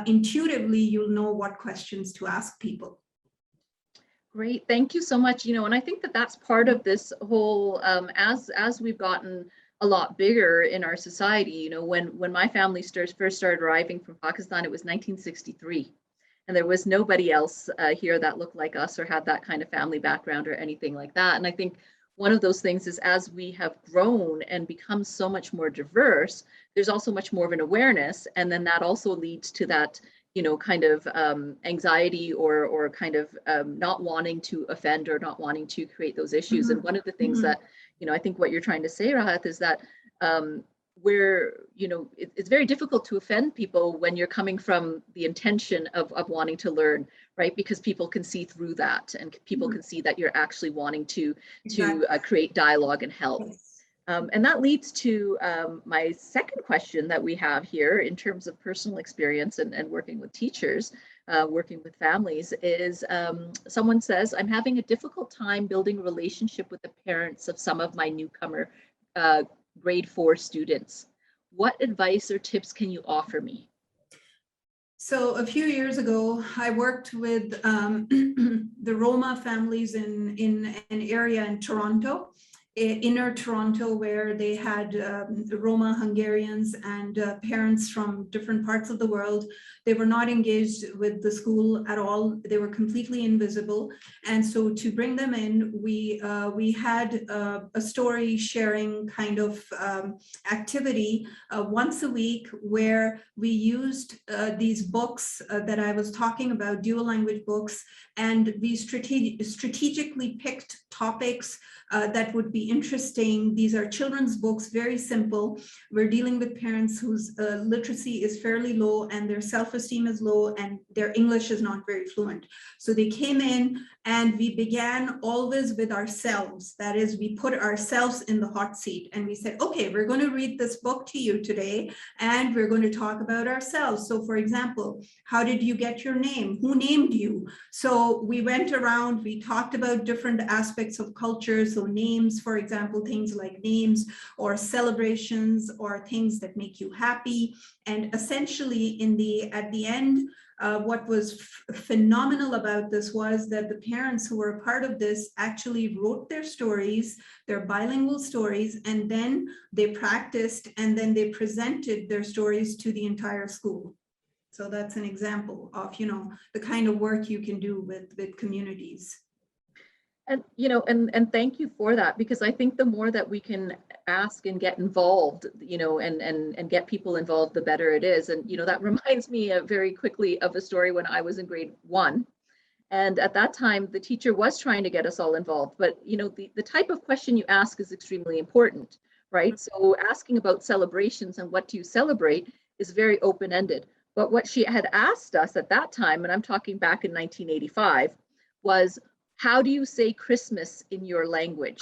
intuitively, you'll know what questions to ask people. Great, thank you so much. You know, and I think that that's part of this whole, as we've gotten a lot bigger in our society, you know, when my family first started arriving from Pakistan, it was 1963. And there was nobody else here that looked like us or had that kind of family background or anything like that. And I think one of those things is, as we have grown and become so much more diverse, there's also much more of an awareness. And then that also leads to that, you know, kind of anxiety or kind of not wanting to offend or not wanting to create those issues. And one of the things that, you know, I think what you're trying to say, Rahat, is that where, you know, it's very difficult to offend people when you're coming from the intention of wanting to learn, right? Because people can see through that, and people can see that you're actually wanting to create dialogue and help. Yes. And that leads to my second question that we have here in terms of personal experience and working with teachers, working with families, is someone says, I'm having a difficult time building a relationship with the parents of some of my newcomer grade 4 students. What advice or tips can you offer me? So a few years ago, I worked with the Roma families in an area in Toronto, inner Toronto, where they had Roma Hungarians and parents from different parts of the world. They were not engaged with the school at all. They were completely invisible. And so to bring them in, we had a story sharing kind of activity once a week, where we used these books that I was talking about, dual language books, and we strategically picked topics that would be interesting. These are children's books, very simple. We're dealing with parents whose literacy is fairly low and their self-esteem is low and their English is not very fluent. So they came in and we began always with ourselves. That is, we put ourselves in the hot seat and we said, okay, we're going to read this book to you today and we're going to talk about ourselves. So for example, how did you get your name? Who named you? So we went around, we talked about different aspects of culture. So names, for example, things like names or celebrations or things that make you happy. And essentially at the end, what was phenomenal about this was that the parents who were a part of this actually wrote their stories, their bilingual stories, and then they practiced and then they presented their stories to the entire school. So that's an example of, you know, the kind of work you can do with communities. And, you know, and thank you for that, because I think the more that we can ask and get involved, you know, and get people involved, the better it is. And, you know, that reminds me very quickly of a story when I was in grade 1. And at that time, the teacher was trying to get us all involved. But, you know, the type of question you ask is extremely important, right? So asking about celebrations and what do you celebrate is very open-ended. But what she had asked us at that time, and I'm talking back in 1985, was, how do you say Christmas in your language?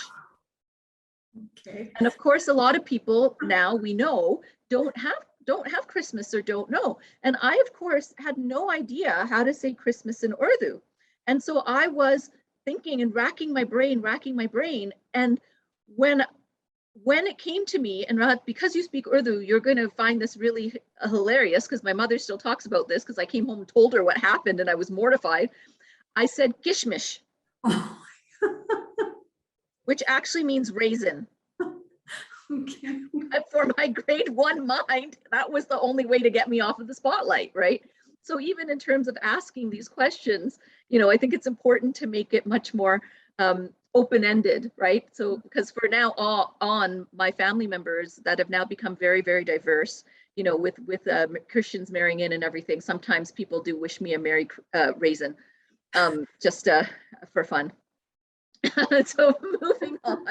Okay. And of course, a lot of people now, we know, don't have Christmas or don't know. And I, of course, had no idea how to say Christmas in Urdu. And so I was thinking and racking my brain. And when it came to me, and Rahat, because you speak Urdu, you're going to find this really hilarious, because my mother still talks about this, because I came home and told her what happened and I was mortified. I said kishmish. Oh. Which actually means raisin. Okay. For for my grade 1 mind, that was the only way to get me off of the spotlight, right? So even in terms of asking these questions, I think it's important to make it much more open-ended, right? So because for now on, my family members that have now become very, very diverse, with Christians marrying in and everything, sometimes people do wish me a Merry Raisin, just for fun. So moving on,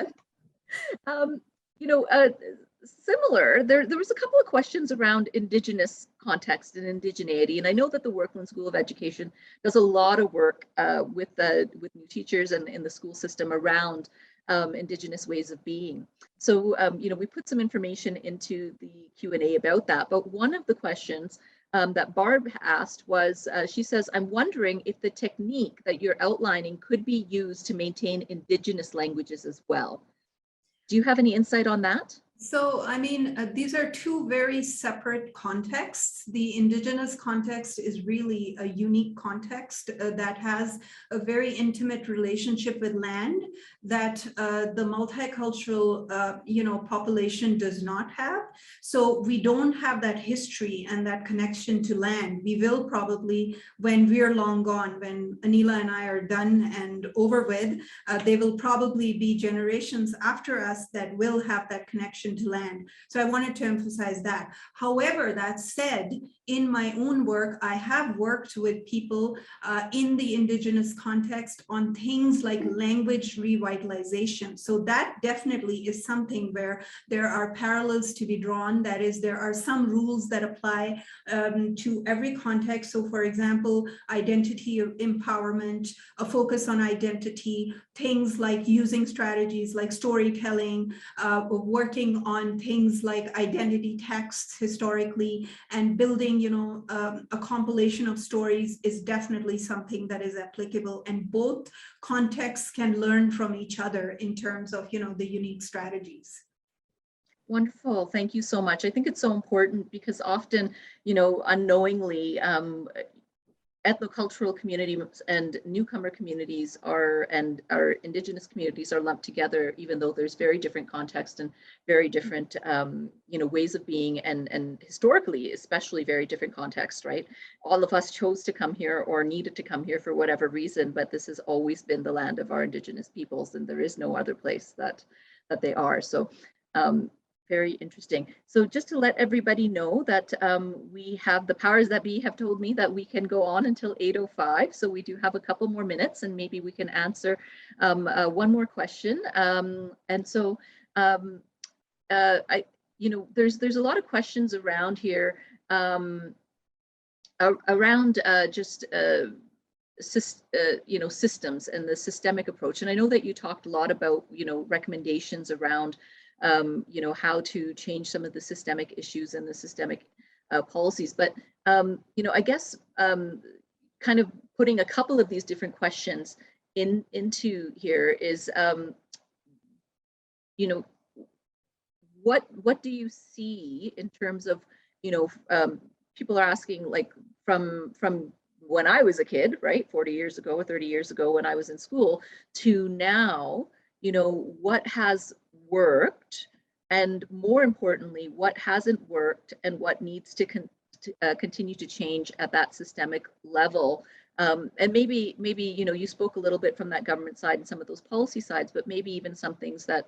similar, there was a couple of questions around Indigenous context and indigeneity, and I know that the Workland School of Education does a lot of work with new teachers and in the school system around Indigenous ways of being. So, we put some information into the Q&A about that, but one of the questions that Barb asked was, she says, I'm wondering if the technique that you're outlining could be used to maintain Indigenous languages as well. Do you have any insight on that? So, I mean, these are two very separate contexts. The Indigenous context is really a unique context that has a very intimate relationship with land that the multicultural, population does not have. So we don't have that history and that connection to land. We will probably, when we're long gone, when Anila and I are done and over with, they will probably be generations after us that will have that connection to land. So I wanted to emphasize that. However, that said, in my own work, I have worked with people in the Indigenous context on things like language revitalization. So that definitely is something where there are parallels to be drawn. That is, there are some rules that apply to every context. So for example, identity empowerment, a focus on identity, things like using strategies like storytelling, working on things like identity texts historically, and building, a compilation of stories is definitely something that is applicable, and both contexts can learn from each other in terms of, the unique strategies. Wonderful. Thank you so much. I think it's so important because often, unknowingly, ethnocultural communities and newcomer communities and our Indigenous communities are lumped together, even though there's very different context and very different, ways of being, and historically, especially very different context, right? All of us chose to come here or needed to come here for whatever reason, but this has always been the land of our Indigenous peoples, and there is no other place that they are. So, very interesting. So just to let everybody know that we have, the powers that be have told me that we can go on until 8:05. So we do have a couple more minutes, and maybe we can answer one more question. And so there's a lot of questions around here around systems and the systemic approach. And I know that you talked a lot about, recommendations around how to change some of the systemic issues and the systemic policies. But, I guess kind of putting a couple of these different questions into here is, what do you see in terms of, people are asking, like, from when I was a kid, right, 40 years ago or 30 years ago when I was in school, to now, what has worked, and more importantly, what hasn't worked, and what needs to continue to change at that systemic level. And maybe you spoke a little bit from that government side and some of those policy sides, but maybe even some things that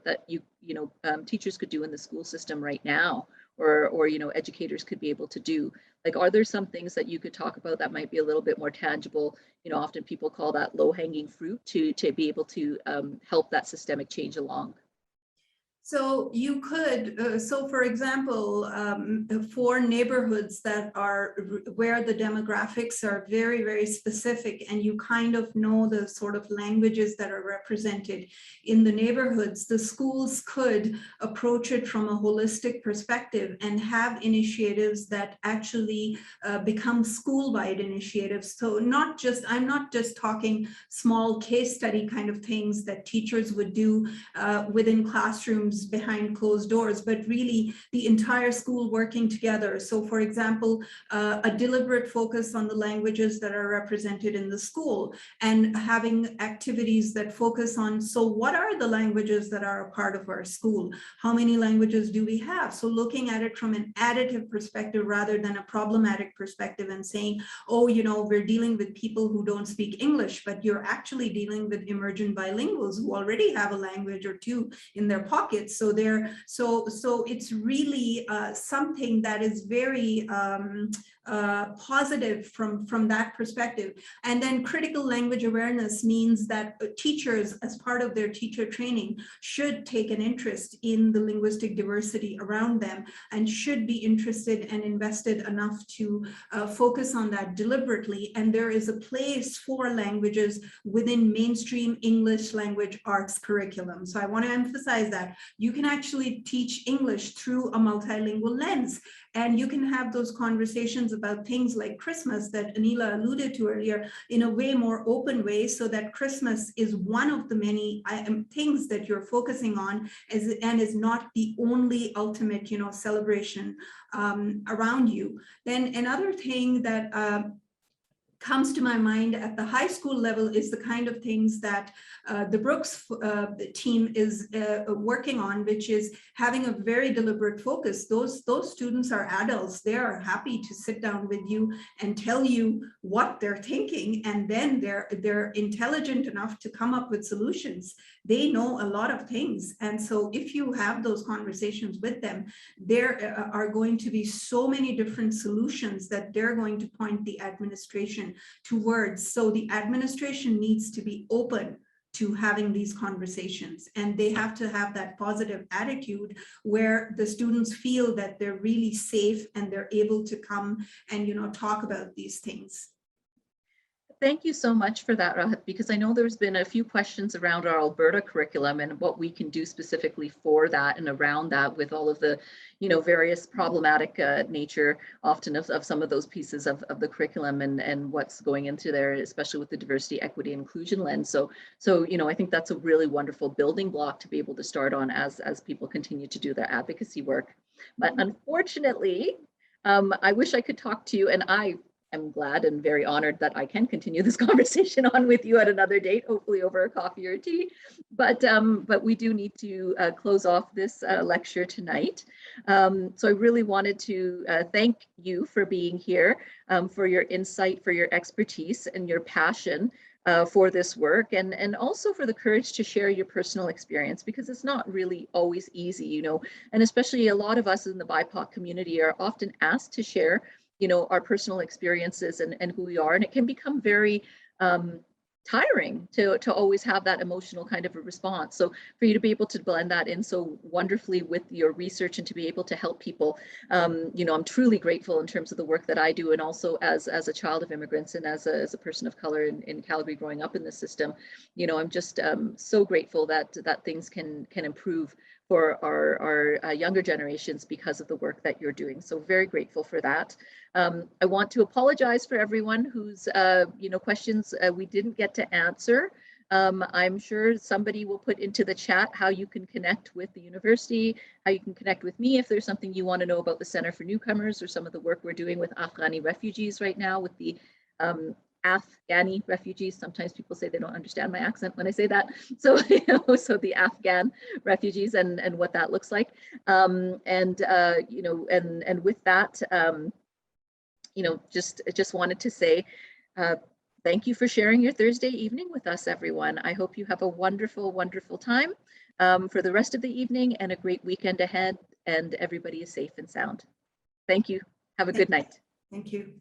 teachers could do in the school system right now, or educators could be able to do. Like, are there some things that you could talk about that might be a little bit more tangible? Often people call that low-hanging fruit to be able to help that systemic change along. So you could, so for example, for neighborhoods that are where the demographics are very, very specific, and you kind of know the sort of languages that are represented in the neighborhoods, the schools could approach it from a holistic perspective and have initiatives that actually become school-wide initiatives. So I'm not just talking small case study kind of things that teachers would do within classrooms rooms behind closed doors, but really the entire school working together. So for example, a deliberate focus on the languages that are represented in the school, and having activities that focus on, so what are the languages that are a part of our school? How many languages do we have? So looking at it from an additive perspective rather than a problematic perspective, and saying, oh, you know, we're dealing with people who don't speak English, but you're actually dealing with emergent bilinguals who already have a language or two in their pockets. So so it's really something that is very positive from that perspective. And then critical language awareness means that teachers, as part of their teacher training, should take an interest in the linguistic diversity around them, and should be interested and invested enough to focus on that deliberately. And there is a place for languages within mainstream English language arts curriculum. So I want to emphasize that you can actually teach English through a multilingual lens. And you can have those conversations about things like Christmas that Anila alluded to earlier in a way more open way, so that Christmas is one of the many things that you're focusing on, and is not the only ultimate, you know, celebration around you. Then another thing that comes to my mind at the high school level is the kind of things that the Brooks team is working on, which is having a very deliberate focus. Those students are adults. They are happy to sit down with you and tell you what they're thinking, and then they're intelligent enough to come up with solutions. They know a lot of things. And so if you have those conversations with them, there are going to be so many different solutions that they're going to point the administration towards. So the administration needs to be open to having these conversations, and they have to have that positive attitude where the students feel that they're really safe and they're able to come and, you know, talk about these things. Thank you so much for that, Rahat, because I know there's been a few questions around our Alberta curriculum and what we can do specifically for that and around that, with all of the, you know, various problematic nature often of some of those pieces of the curriculum and what's going into there, especially with the diversity, equity, inclusion lens. So you know, I think that's a really wonderful building block to be able to start on as people continue to do their advocacy work. But unfortunately, I wish I could talk to you, and I'm glad and very honored that I can continue this conversation on with you at another date, hopefully over a coffee or tea. But we do need to close off this lecture tonight. So I really wanted to thank you for being here, for your insight, for your expertise and your passion for this work, and also for the courage to share your personal experience, because it's not really always easy, you know, and especially a lot of us in the BIPOC community are often asked to share, you know, our personal experiences and who we are. And it can become very tiring to always have that emotional kind of a response. So for you to be able to blend that in so wonderfully with your research and to be able to help people, you know, I'm truly grateful in terms of the work that I do, and also as a child of immigrants and as a person of color in Calgary growing up in the system. You know, I'm just so grateful that things can improve for our younger generations because of the work that you're doing. So very grateful for that. I want to apologize for everyone whose you know, questions we didn't get to answer. I'm sure somebody will put into the chat how you can connect with the university, how you can connect with me if there's something you want to know about the Center for Newcomers or some of the work we're doing with Afghani refugees right now with the Afghani refugees. Sometimes people say they don't understand my accent when I say that. So, you know, so the Afghan refugees and what that looks like. You know, and with that, you know, just wanted to say, thank you for sharing your Thursday evening with us, everyone. I hope you have a wonderful, wonderful time for the rest of the evening and a great weekend ahead, and everybody is safe and sound. Thank you. Have a good night. Thank you.